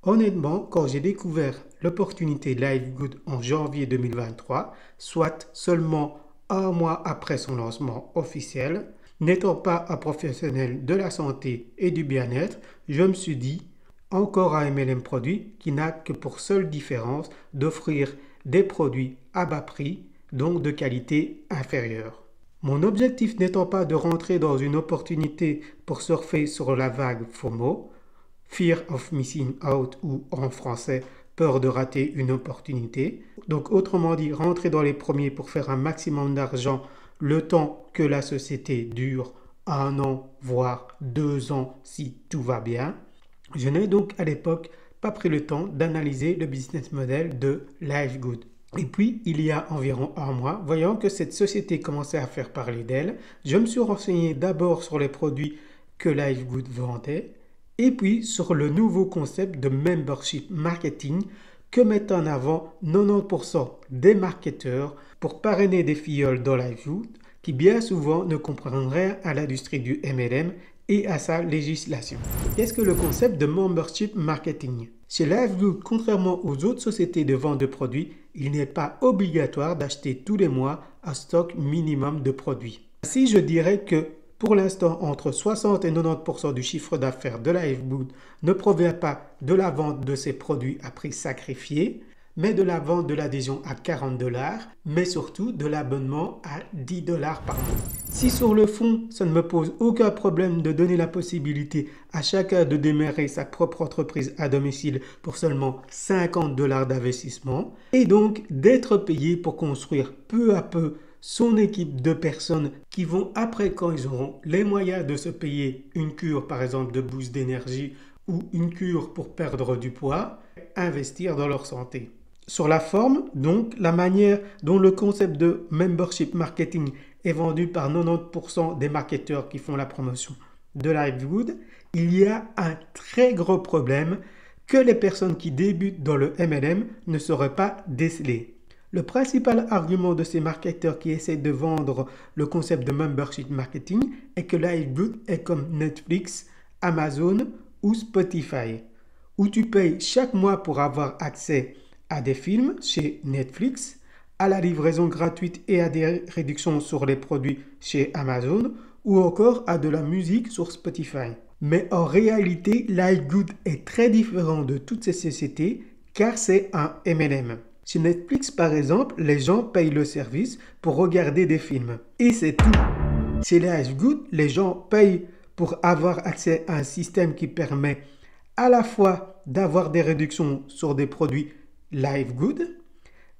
Honnêtement, quand j'ai découvert l'opportunité Livegood en janvier 2023, soit seulement un mois après son lancement officiel, n'étant pas un professionnel de la santé et du bien-être, je me suis dit, encore un MLM produit qui n'a que pour seule différence d'offrir des produits à bas prix, donc de qualité inférieure. Mon objectif n'étant pas de rentrer dans une opportunité pour surfer sur la vague FOMO, Fear of Missing Out ou en français peur de rater une opportunité. Donc autrement dit, rentrer dans les premiers pour faire un maximum d'argent le temps que la société dure 1 an, voire 2 ans si tout va bien. Je n'ai donc à l'époque pas pris le temps d'analyser le business model de Livegood. Et puis, il y a environ un mois, voyant que cette société commençait à faire parler d'elle, je me suis renseigné d'abord sur les produits que Livegood vendait, et puis sur le nouveau concept de membership marketing que mettent en avant 90% des marketeurs pour parrainer des filleuls dans Livegood qui bien souvent ne comprennent rien à l'industrie du MLM et à sa législation. Qu'est-ce que le concept de membership marketing? Chez Livegood, contrairement aux autres sociétés de vente de produits, il n'est pas obligatoire d'acheter tous les mois un stock minimum de produits. Ainsi, je dirais que pour l'instant, entre 60 et 90% du chiffre d'affaires de Livegood ne provient pas de la vente de ces produits à prix sacrifié, mais de la vente de l'adhésion à 40 $, mais surtout de l'abonnement à 10 $ par mois. Si sur le fond, ça ne me pose aucun problème de donner la possibilité à chacun de démarrer sa propre entreprise à domicile pour seulement 50 $ d'investissement, et donc d'être payé pour construire peu à peu son équipe de personnes qui vont après, quand ils auront les moyens de se payer une cure par exemple de boost d'énergie ou une cure pour perdre du poids, investir dans leur santé. Sur la forme, donc, la manière dont le concept de membership marketing est vendu par 90% des marketeurs qui font la promotion de Livegood, il y a un très gros problème que les personnes qui débutent dans le MLM ne sauraient pas déceler. Le principal argument de ces marketeurs qui essaient de vendre le concept de membership marketing est que Livegood est comme Netflix, Amazon ou Spotify, où tu payes chaque mois pour avoir accès à des films chez Netflix, à la livraison gratuite et à des réductions sur les produits chez Amazon ou encore à de la musique sur Spotify. Mais en réalité, Livegood est très différent de toutes ces sociétés car c'est un MLM. Chez Netflix, par exemple, les gens payent le service pour regarder des films. Et c'est tout. Chez Livegood, les gens payent pour avoir accès à un système qui permet à la fois d'avoir des réductions sur des produits Livegood,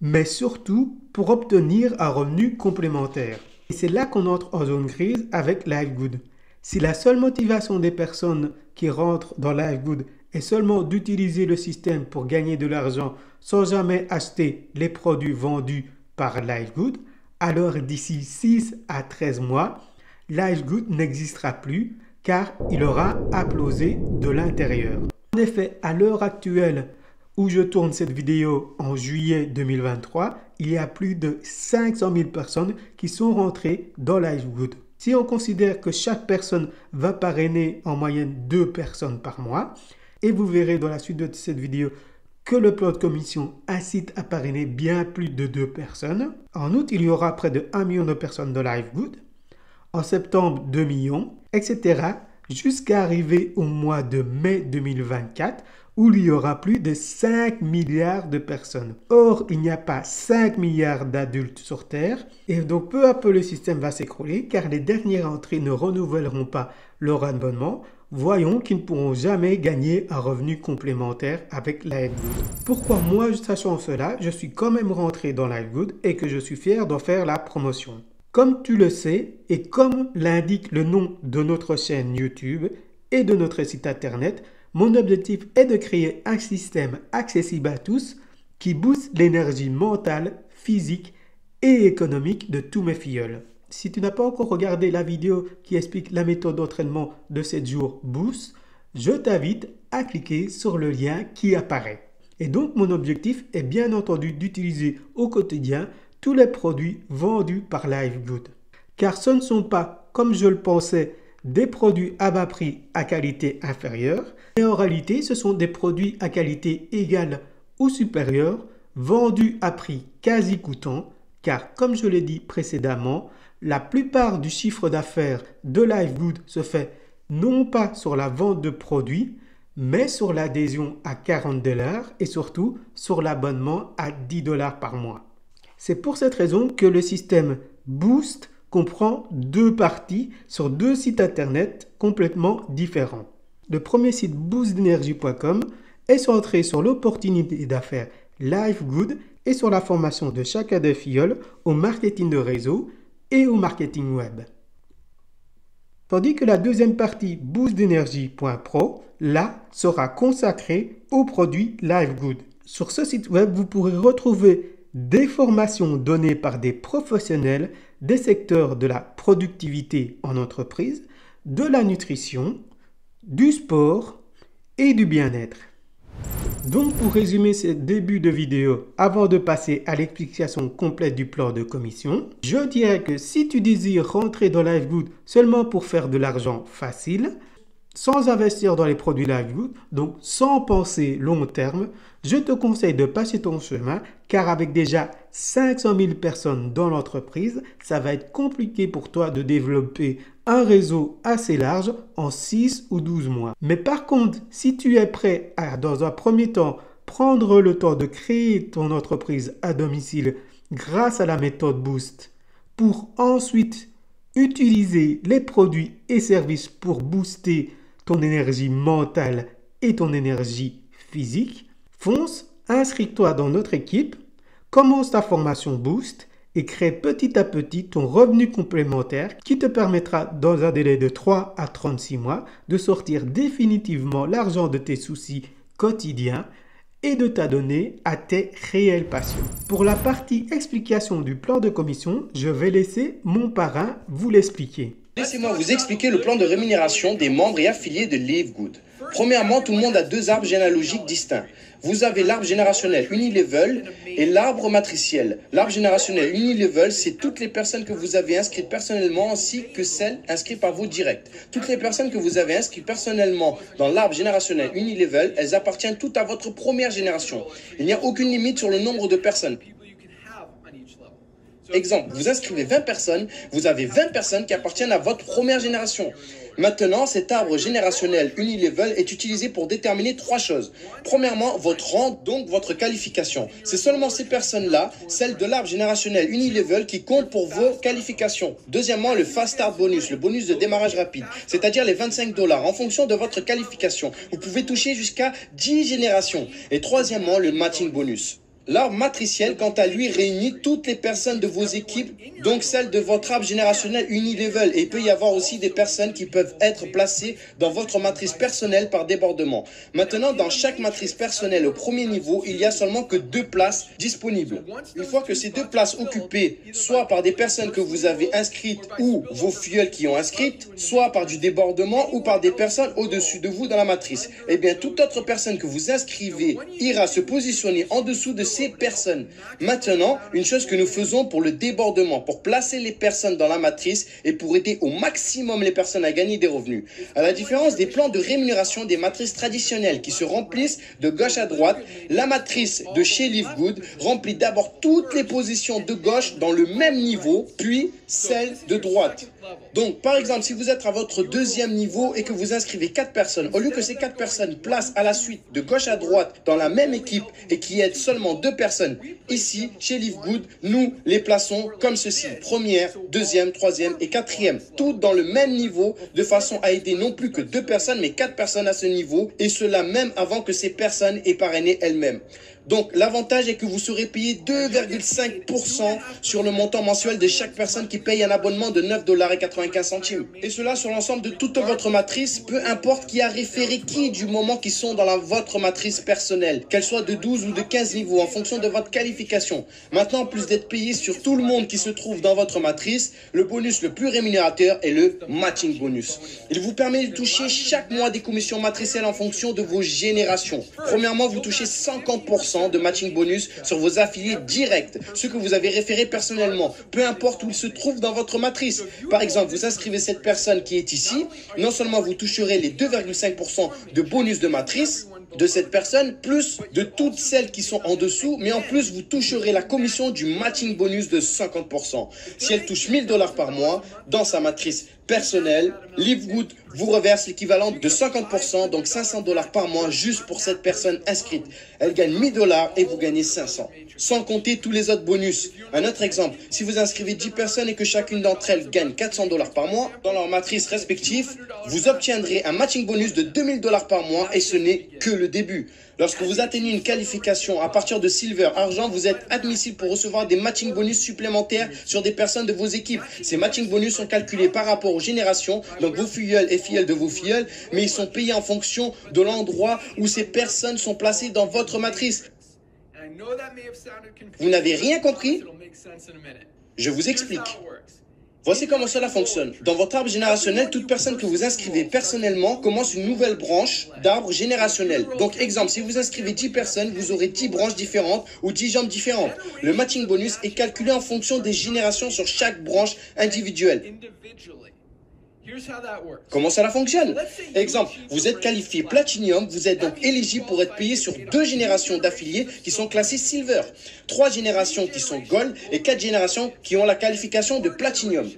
mais surtout pour obtenir un revenu complémentaire. Et c'est là qu'on entre en zone grise avec Livegood. Si la seule motivation des personnes qui rentrent dans Livegood est seulement d'utiliser le système pour gagner de l'argent sans jamais acheter les produits vendus par Livegood, alors d'ici 6 à 13 mois, Livegood n'existera plus car il aura implosé de l'intérieur. En effet, à l'heure actuelle où je tourne cette vidéo en juillet 2023, il y a plus de 500 000 personnes qui sont rentrées dans Livegood. Si on considère que chaque personne va parrainer en moyenne 2 personnes par mois, et vous verrez dans la suite de cette vidéo que le plan de commission incite à parrainer bien plus de 2 personnes. En août, il y aura près de 1 million de personnes dans Livegood. En septembre, 2 millions, etc. jusqu'à arriver au mois de mai 2024 où il y aura plus de 5 milliards de personnes. Or, il n'y a pas 5 milliards d'adultes sur Terre et donc peu à peu le système va s'écrouler car les dernières entrées ne renouvelleront pas leur abonnement. Voyons qu'ils ne pourront jamais gagner un revenu complémentaire avec Livegood. Pourquoi moi, sachant cela, je suis quand même rentré dans Livegood et que je suis fier d'en faire la promotion. Comme tu le sais et comme l'indique le nom de notre chaîne YouTube et de notre site internet, mon objectif est de créer un système accessible à tous qui booste l'énergie mentale, physique et économique de tous mes filleuls. Si tu n'as pas encore regardé la vidéo qui explique la méthode d'entraînement de 7 jours Boost, je t'invite à cliquer sur le lien qui apparaît. Et donc mon objectif est bien entendu d'utiliser au quotidien tous les produits vendus par Livegood. Car ce ne sont pas, comme je le pensais des produits à bas prix à qualité inférieure, mais en réalité, ce sont des produits à qualité égale ou supérieure, vendus à prix quasi coûtant, car comme je l'ai dit précédemment, la plupart du chiffre d'affaires de Livegood se fait non pas sur la vente de produits, mais sur l'adhésion à $40 et surtout sur l'abonnement à $10 par mois. C'est pour cette raison que le système Boost comprend deux parties sur deux sites internet complètement différents. Le premier site boostdenergy.com est centré sur l'opportunité d'affaires Livegood et sur la formation de chacun des filleuls au marketing de réseau et au marketing web. Tandis que la deuxième partie boostdenergy.pro, là, sera consacrée aux produits Livegood. Sur ce site web, vous pourrez retrouver des formations données par des professionnels des secteurs de la productivité en entreprise, de la nutrition, du sport et du bien-être. Donc pour résumer ce début de vidéo, avant de passer à l'explication complète du plan de commission, je dirais que si tu désires rentrer dans Livegood seulement pour faire de l'argent facile, sans investir dans les produits Livegood, donc sans penser long terme, je te conseille de passer ton chemin car avec déjà 500 000 personnes dans l'entreprise, ça va être compliqué pour toi de développer un réseau assez large en 6 ou 12 mois. Mais par contre, si tu es prêt à, dans un premier temps, prendre le temps de créer ton entreprise à domicile grâce à la méthode Boost pour ensuite utiliser les produits et services pour booster ton énergie mentale et ton énergie physique, fonce, inscris-toi dans notre équipe, commence ta formation Boost et crée petit à petit ton revenu complémentaire qui te permettra dans un délai de 3 à 36 mois de sortir définitivement l'argent de tes soucis quotidiens et de t'adonner à tes réelles passions. Pour la partie explication du plan de commission, je vais laisser mon parrain vous l'expliquer. Laissez-moi vous expliquer le plan de rémunération des membres et affiliés de Livegood. Premièrement, tout le monde a deux arbres généalogiques distincts. Vous avez l'arbre générationnel unilevel et l'arbre matriciel. L'arbre générationnel unilevel, c'est toutes les personnes que vous avez inscrites personnellement ainsi que celles inscrites par vous direct. Toutes les personnes que vous avez inscrites personnellement dans l'arbre générationnel unilevel, elles appartiennent toutes à votre première génération. Il n'y a aucune limite sur le nombre de personnes. Exemple, vous inscrivez 20 personnes, vous avez 20 personnes qui appartiennent à votre première génération. Maintenant, cet arbre générationnel unilevel est utilisé pour déterminer trois choses. Premièrement, votre rang, donc votre qualification. C'est seulement ces personnes-là, celles de l'arbre générationnel unilevel, qui comptent pour vos qualifications. Deuxièmement, le Fast Start Bonus, le bonus de démarrage rapide, c'est-à-dire les $25 en fonction de votre qualification. Vous pouvez toucher jusqu'à 10 générations. Et troisièmement, le Matching Bonus. L'arbre matriciel, quant à lui, réunit toutes les personnes de vos équipes, donc celles de votre arbre générationnel unilevel. Et il peut y avoir aussi des personnes qui peuvent être placées dans votre matrice personnelle par débordement. Maintenant, dans chaque matrice personnelle au premier niveau, il n'y a seulement que 2 places disponibles. Une fois que ces 2 places occupées, soit par des personnes que vous avez inscrites ou vos filleuls qui ont inscrites, soit par du débordement ou par des personnes au-dessus de vous dans la matrice, eh bien, toute autre personne que vous inscrivez ira se positionner en dessous de ces personnes. Maintenant, une chose que nous faisons pour le débordement, pour placer les personnes dans la matrice et pour aider au maximum les personnes à gagner des revenus. À la différence des plans de rémunération des matrices traditionnelles qui se remplissent de gauche à droite, la matrice de chez Livegood remplit d'abord toutes les positions de gauche dans le même niveau, puis celle de droite. Donc, par exemple, si vous êtes à votre deuxième niveau et que vous inscrivez 4 personnes, au lieu que ces 4 personnes placent à la suite de gauche à droite dans la même équipe et qui aident seulement 2 personnes, ici, chez Livegood, nous les plaçons comme ceci. Première, deuxième, troisième et quatrième. Toutes dans le même niveau, de façon à aider non plus que 2 personnes, mais 4 personnes à ce niveau, et cela même avant que ces personnes aient parrainé elles-mêmes. Donc, l'avantage est que vous serez payé 2,5% sur le montant mensuel de chaque personne qui paye un abonnement de $9,95. Et cela sur l'ensemble de toute votre matrice, peu importe qui a référé qui du moment qu'ils sont dans votre matrice personnelle, qu'elle soit de 12 ou de 15 niveaux en fonction de votre qualification. Maintenant, en plus d'être payé sur tout le monde qui se trouve dans votre matrice, le bonus le plus rémunérateur est le Matching Bonus. Il vous permet de toucher chaque mois des commissions matricielles en fonction de vos générations. Premièrement, vous touchez 50% 5% de matching bonus sur vos affiliés directs, ceux que vous avez référés personnellement, peu importe où ils se trouvent dans votre matrice. Par exemple, vous inscrivez cette personne qui est ici, non seulement vous toucherez les 2,5% de bonus de matrice de cette personne, plus de toutes celles qui sont en dessous, mais en plus, vous toucherez la commission du matching bonus de 50%. Si elle touche 1000 $ par mois dans sa matrice personnelle, Livegood vous reverse l'équivalent de 50%, donc 500 $ par mois juste pour cette personne inscrite. Elle gagne 1000 $ et vous gagnez 500. Sans compter tous les autres bonus. Un autre exemple, si vous inscrivez 10 personnes et que chacune d'entre elles gagne 400 $ par mois dans leur matrice respective, vous obtiendrez un matching bonus de 2000 $ par mois et ce n'est que le début. Lorsque vous atteignez une qualification à partir de Silver, Argent, vous êtes admissible pour recevoir des matching bonus supplémentaires sur des personnes de vos équipes. Ces matching bonus sont calculés par rapport aux générations, donc vos filleuls et filleuls de vos filleuls, mais ils sont payés en fonction de l'endroit où ces personnes sont placées dans votre matrice. Vous n'avez rien compris? Je vous explique. Voici comment cela fonctionne. Dans votre arbre générationnel, toute personne que vous inscrivez personnellement commence une nouvelle branche d'arbre générationnel. Donc, exemple, si vous inscrivez 10 personnes, vous aurez 10 branches différentes ou 10 jambes différentes. Le matching bonus est calculé en fonction des générations sur chaque branche individuelle. Comment cela fonctionne? Exemple, vous êtes qualifié Platinum, vous êtes donc éligible pour être payé sur 2 générations d'affiliés qui sont classées Silver, 3 générations qui sont Gold et 4 générations qui ont la qualification de Platinum.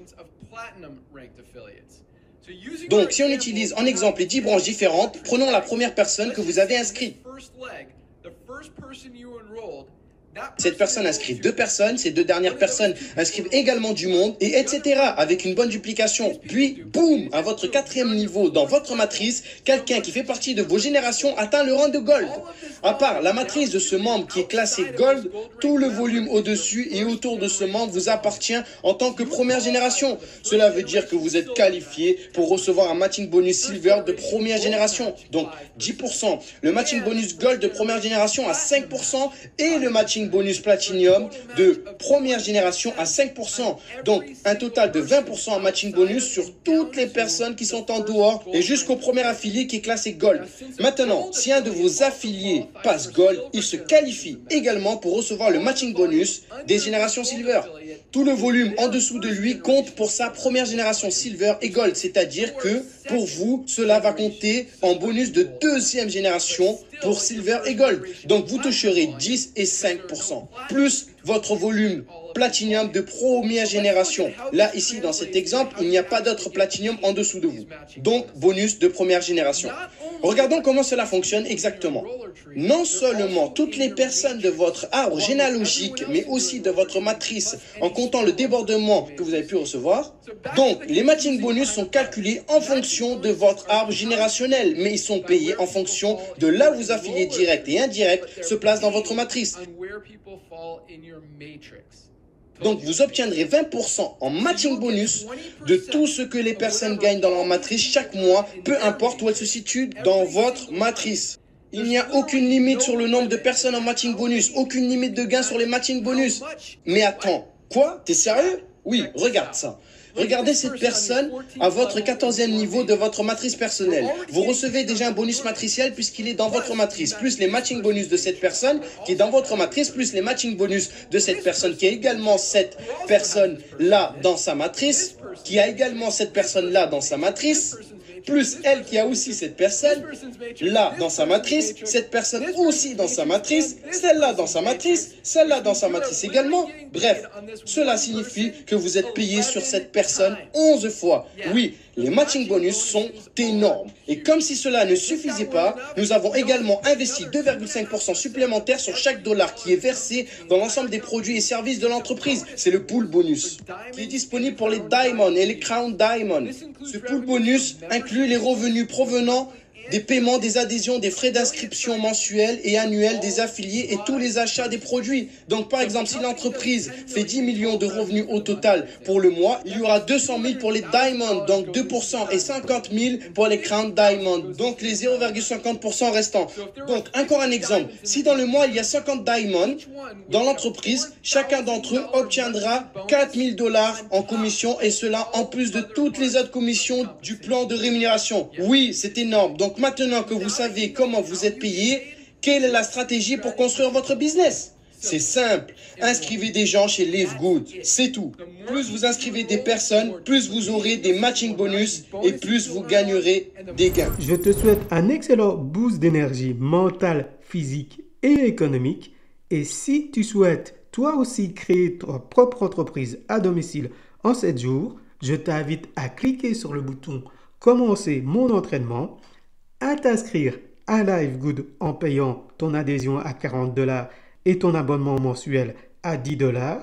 Donc, si on utilise en exemple les 10 branches différentes, prenons la première personne que vous avez inscrite. Cette personne inscrit 2 personnes, ces 2 dernières personnes inscrivent également du monde, et etc. avec une bonne duplication. Puis, boum, à votre 4e niveau dans votre matrice, quelqu'un qui fait partie de vos générations atteint le rang de Gold. À part la matrice de ce membre qui est classé Gold, tout le volume au-dessus et autour de ce membre vous appartient en tant que première génération. Cela veut dire que vous êtes qualifié pour recevoir un matching bonus Silver de première génération. Donc, 10%. Le matching bonus Gold de première génération à 5% et le matching bonus Platinum de première génération à 5%. Donc, un total de 20% en matching bonus sur toutes les personnes qui sont en dehors et jusqu'au premier affilié qui est classé Gold. Maintenant, si un de vos affiliés passe Gold, il se qualifie également pour recevoir le matching bonus des générations Silver. Tout le volume en dessous de lui compte pour sa première génération Silver et Gold, c'est-à-dire que pour vous, cela va compter en bonus de 2e génération pour Silver et Gold. Donc, vous toucherez 10 et 5%, plus votre volume Platinum de première génération. Là, ici, dans cet exemple, il n'y a pas d'autre Platinum en dessous de vous. Donc, bonus de première génération. Regardons comment cela fonctionne exactement. Non seulement toutes les personnes de votre arbre généalogique, mais aussi de votre matrice, en comptant le débordement que vous avez pu recevoir. Donc, les matching bonus sont calculés en fonction de votre arbre générationnel, mais ils sont payés en fonction de là où vos affiliés directs et indirects se placent dans votre matrice. Donc, vous obtiendrez 20% en matching bonus de tout ce que les personnes gagnent dans leur matrice chaque mois, peu importe où elles se situent dans votre matrice. Il n'y a aucune limite sur le nombre de personnes en matching bonus, aucune limite de gain sur les matching bonus. Mais attends, quoi? T'es sérieux? Oui, regarde ça. Regardez cette personne à votre 14e niveau de votre matrice personnelle. Vous recevez déjà un bonus matriciel puisqu'il est dans votre matrice, plus les matching bonus de cette personne qui est dans votre matrice, plus les matching bonus de cette personne qui a également cette personne-là dans sa matrice, qui a également cette personne-là dans sa matrice, plus elle qui a aussi cette personne là dans sa matrice, cette personne aussi dans sa matrice, celle-là dans sa matrice, celle-là dans sa matrice également. Bref, cela signifie que vous êtes payé sur cette personne 11 fois. Oui, les matching bonus sont énormes. Et comme si cela ne suffisait pas, nous avons également investi 2,5% supplémentaires sur chaque dollar qui est versé dans l'ensemble des produits et services de l'entreprise. C'est le pool bonus qui est disponible pour les Diamond et les Crown Diamond. Ce pool bonus inclut les revenus provenant des paiements, des adhésions, des frais d'inscription mensuels et annuels des affiliés et tous les achats des produits. Donc, par exemple, si l'entreprise fait 10 millions de revenus au total pour le mois, il y aura 200 000 pour les Diamond, donc 2%, et 50 000 pour les Crown Diamond, donc les 0,50% restants. Donc, encore un exemple. Si dans le mois, il y a 50 Diamond dans l'entreprise, chacun d'entre eux obtiendra 4 000 $ en commission, et cela en plus de toutes les autres commissions du plan de rémunération. Oui, c'est énorme. Donc, maintenant que vous savez comment vous êtes payé, Quelle est la stratégie pour construire votre business? C'est simple, inscrivez des gens chez Live Good, c'est tout. Plus vous inscrivez des personnes, plus vous aurez des matching bonus et plus vous gagnerez des gains. Je te souhaite un excellent boost d'énergie mentale, physique et économique. Et si tu souhaites toi aussi créer ta propre entreprise à domicile en 7 jours, je t'invite à cliquer sur le bouton Commencer mon entraînement, à t'inscrire à Live Good en payant ton adhésion à 40 $ et ton abonnement mensuel à 10 $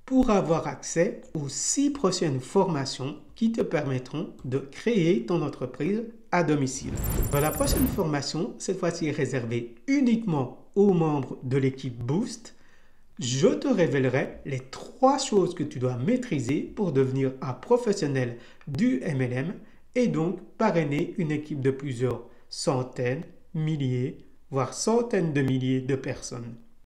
pour avoir accès aux 6 prochaines formations qui te permettront de créer ton entreprise à domicile. Dans la prochaine formation, cette fois-ci réservée uniquement aux membres de l'équipe Boost, je te révélerai les 3 choses que tu dois maîtriser pour devenir un professionnel du MLM et donc parrainer une équipe de plusieurs centaines, milliers, voire centaines de milliers de personnes.